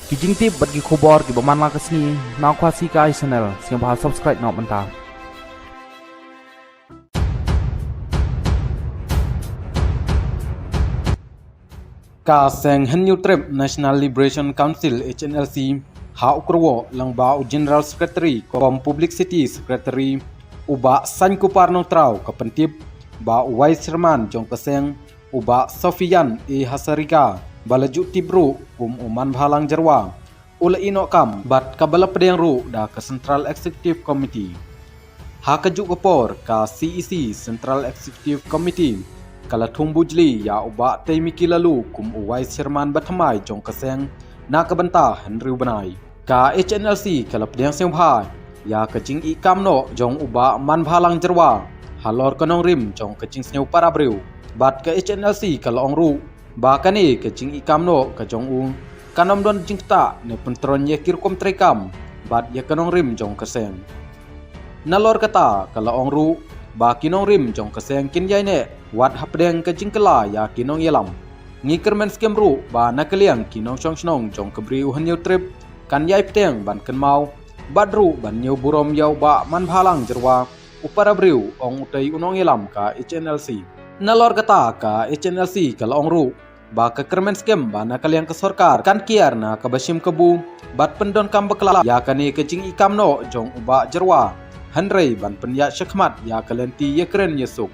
Kijing tip bagi kubor ki baman la kesni nak kuasi kai channel siang bahal subscribe nak mentah. Ka seng Henyu Trip National Liberation Council HNLC ha ukrowo lang ba General Secretary kom Publicity Secretary uba San Kupar nong trau kapentip ba Wai Sherman jong keseng uba Sofian Hasarika balaju tibru uman bhalang jarwa ula ino kam bat kabala pedang ru da ke Central Executive Committee ha kaju kopor ka CEC Central Executive Committee kala thumbujli ya uba taimiki lalu Wai Sherman bathamai jong keseng na kabanta Henry Banai ka HNLC kala pedang sembha ya kecing ikam no jong uba man bhalang jarwa halor kanong rim jong kecing sneu parabreu bat ke HNLC kala ongru ba kani kecing ikam no ka jong kanam don jingta ne pentron ye kirkom trekam bat ye kanong rim jong keseng nalor kata kala ongru ba kinong rim jong keseng kin yai ne wat hapdeng kecing kala ya kinong yelam ngikermen skem ru ba nakaliang kinong shnong jong kebri Henyu Trip kan yai pteng ban kan mau badru ban nyu burom yau ba man bhalang jerwa upara briu ong utai unong yelam ka HNLC nalor kata ka HNLC kala ongru ba ka kermen skem ba nakaliang ke sarkar kan kiar na kabasim kebu bat pendon kam bekla ya kani kecing ikam no jong uba jerwa Henry ban penya syakmat ya kalenti ye keren yesuk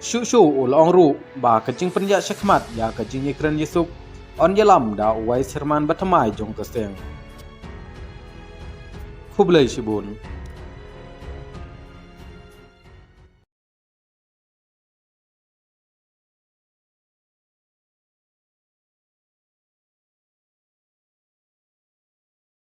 shu ul ongru ba kecing penya syakmat ya kecing ye keren yesuk on yelam da Wai Sherman bathamai jong keseng Kublai Shibun